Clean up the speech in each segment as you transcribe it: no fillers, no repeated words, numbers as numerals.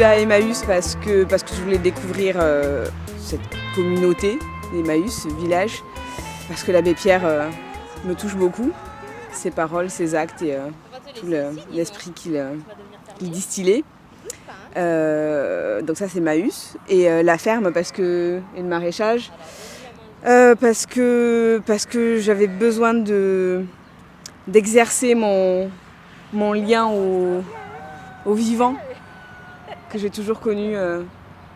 suis à Emmaüs parce que je voulais découvrir cette communauté d'Emmaüs, ce village, parce que l'abbé Pierre me touche beaucoup, ses paroles, ses actes et tout l'esprit qu'il distillait. Donc ça c'est Emmaüs. Et la ferme et le maraîchage parce que j'avais besoin d'exercer mon lien au vivant que j'ai toujours connu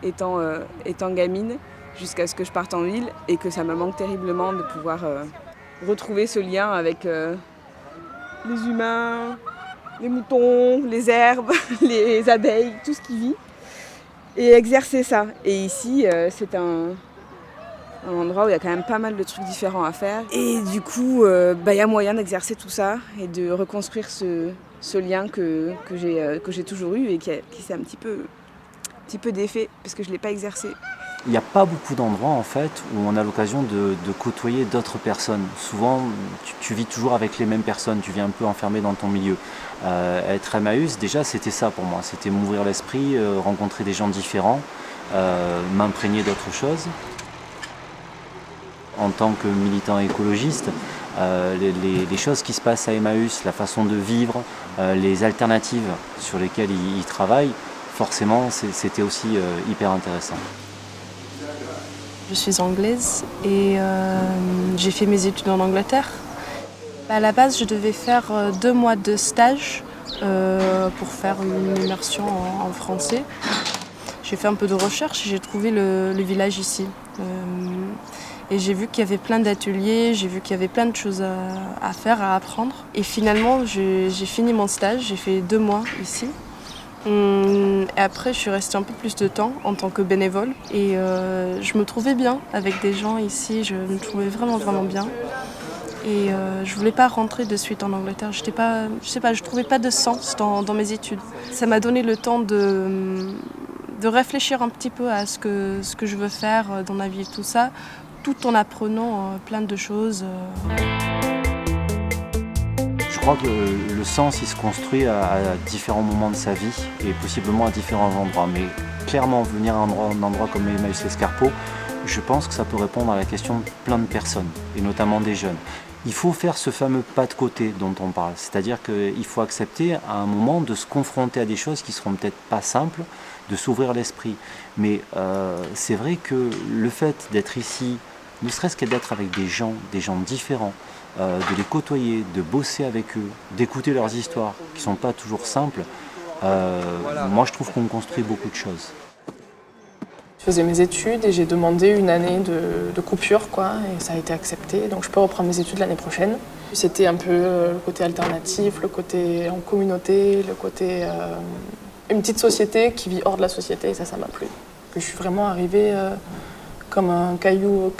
étant gamine jusqu'à ce que je parte en ville et que ça me manque terriblement de pouvoir retrouver ce lien avec les humains, les moutons, les herbes, les abeilles, tout ce qui vit et exercer ça. Et ici c'est un endroit où il y a quand même pas mal de trucs différents à faire et du coup y a moyen d'exercer tout ça et de reconstruire ce lien que j'ai toujours eu et qui s'est un petit peu défait parce que je ne l'ai pas exercé. Il n'y a pas beaucoup d'endroits en fait où on a l'occasion de côtoyer d'autres personnes. Souvent, tu vis toujours avec les mêmes personnes, tu viens un peu enfermé dans ton milieu. Être à Emmaüs, déjà c'était ça pour moi, c'était m'ouvrir l'esprit, rencontrer des gens différents, m'imprégner d'autres choses. En tant que militant écologiste, les choses qui se passent à Emmaüs, la façon de vivre, les alternatives sur lesquelles ils travaillent, forcément c'était aussi hyper intéressant. Je suis anglaise et j'ai fait mes études en Angleterre. À la base, je devais faire 2 mois de stage pour faire une immersion en français. J'ai fait un peu de recherche et j'ai trouvé le village ici. Et j'ai vu qu'il y avait plein d'ateliers, j'ai vu qu'il y avait plein de choses à faire, à apprendre. Et finalement, j'ai fini mon stage, j'ai fait 2 mois ici. Et après, je suis restée un peu plus de temps en tant que bénévole. Et je me trouvais bien avec des gens ici, je me trouvais vraiment, vraiment bien. Et je voulais pas rentrer de suite en Angleterre. Je trouvais pas de sens dans mes études. Ça m'a donné le temps de réfléchir un petit peu à ce que je veux faire dans ma vie et tout ça, tout en apprenant plein de choses. Je crois que le sens il se construit à différents moments de sa vie et possiblement à différents endroits. Mais clairement, venir à un endroit comme Emmaüs Escarpot, je pense que ça peut répondre à la question de plein de personnes, et notamment des jeunes. Il faut faire ce fameux pas de côté dont on parle, c'est-à-dire qu'il faut accepter à un moment de se confronter à des choses qui seront peut-être pas simples, de s'ouvrir l'esprit. Mais c'est vrai que le fait d'être ici, ne serait-ce que d'être avec des gens différents, de les côtoyer, de bosser avec eux, d'écouter leurs histoires qui ne sont pas toujours simples, moi je trouve qu'on construit beaucoup de choses. Je faisais mes études et j'ai demandé une année de coupure, quoi, et ça a été accepté. Donc je peux reprendre mes études l'année prochaine. C'était un peu le côté alternatif, le côté en communauté, le côté une petite société qui vit hors de la société, et ça m'a plu. Que je suis vraiment arrivée comme un caillou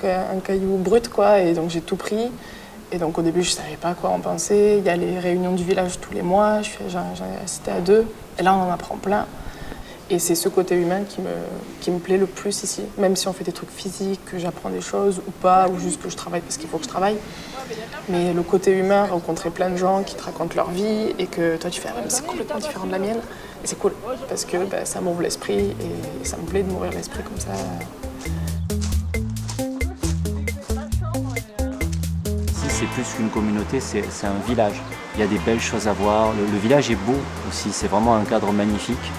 brut, quoi, et donc j'ai tout pris. Et donc au début je ne savais pas quoi en penser. Il y a les réunions du village tous les mois, j'en ai assisté à 2, et là on en apprend plein. Et c'est ce côté humain qui me plaît le plus ici. Même si on fait des trucs physiques, que j'apprends des choses ou pas, ou juste que je travaille parce qu'il faut que je travaille. Mais le côté humain, rencontrer plein de gens qui te racontent leur vie et que toi tu fais c'est complètement différent de la mienne. Et c'est cool parce que ça m'ouvre l'esprit et ça me plaît de m'ouvrir l'esprit comme ça. C'est plus qu'une communauté, c'est un village. Il y a des belles choses à voir. Le village est beau aussi, c'est vraiment un cadre magnifique.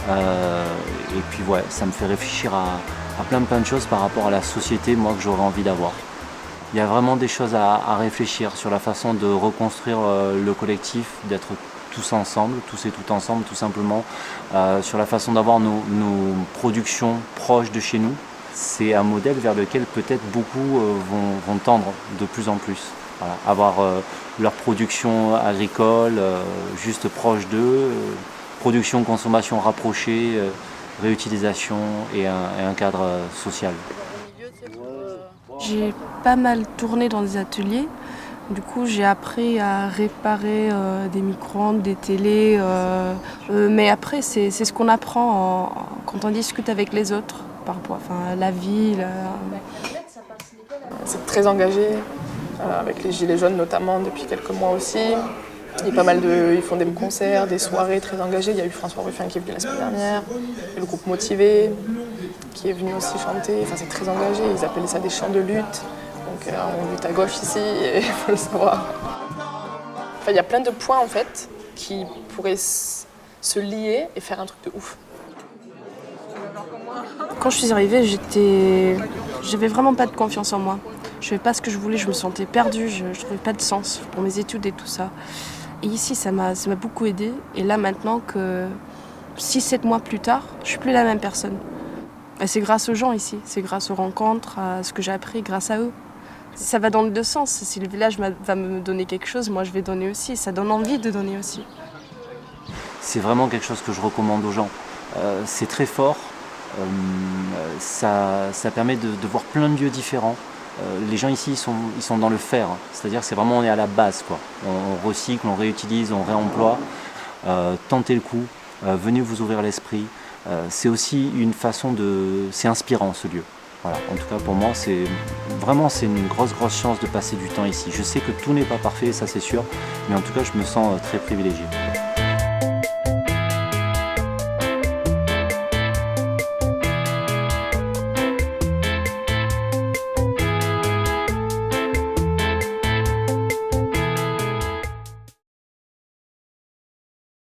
Et puis ouais, ça me fait réfléchir à plein de choses par rapport à la société moi que j'aurais envie d'avoir. Il y a vraiment des choses à réfléchir sur la façon de reconstruire le collectif, d'être tous ensemble, tous et toutes ensemble tout simplement, sur la façon d'avoir nos productions proches de chez nous. C'est un modèle vers lequel peut-être beaucoup vont tendre de plus en plus. Voilà, avoir leur production agricole juste proche d'eux, production, consommation rapprochée, réutilisation et un cadre social. J'ai pas mal tourné dans des ateliers. Du coup, j'ai appris à réparer des micro-ondes, des télés. Mais après, c'est ce qu'on apprend quand on discute avec les autres par rapport à la vie. C'est très engagé, avec les Gilets jaunes notamment depuis quelques mois aussi. Il y a ils font des concerts, des soirées très engagées. Il y a eu François Ruffin qui est venu la semaine dernière, et le groupe Motivé qui est venu aussi chanter. Enfin, c'est très engagé, ils appelaient ça des chants de lutte. Donc on lutte à gauche ici, il faut le savoir. Enfin, il y a plein de points en fait qui pourraient se lier et faire un truc de ouf. Quand je suis arrivée, j'avais vraiment pas de confiance en moi. Je savais pas ce que je voulais, je me sentais perdue, je trouvais pas de sens pour mes études et tout ça. Et ici, ça m'a beaucoup aidée. Et là, maintenant que 6-7 mois plus tard, je suis plus la même personne. Et c'est grâce aux gens ici, c'est grâce aux rencontres, à ce que j'ai appris grâce à eux. Ça va dans les deux sens. Si le village va me donner quelque chose, moi je vais donner aussi. Ça donne envie de donner aussi. C'est vraiment quelque chose que je recommande aux gens. C'est très fort. Ça permet de voir plein de lieux différents. Les gens ici ils sont dans le faire, c'est-à-dire que c'est vraiment on est à la base quoi. On recycle, on réutilise, on réemploie. Tentez le coup, venez vous ouvrir l'esprit. C'est aussi une façon c'est inspirant ce lieu. Voilà. En tout cas pour moi c'est une grosse chance de passer du temps ici. Je sais que tout n'est pas parfait, ça c'est sûr, mais en tout cas je me sens très privilégié.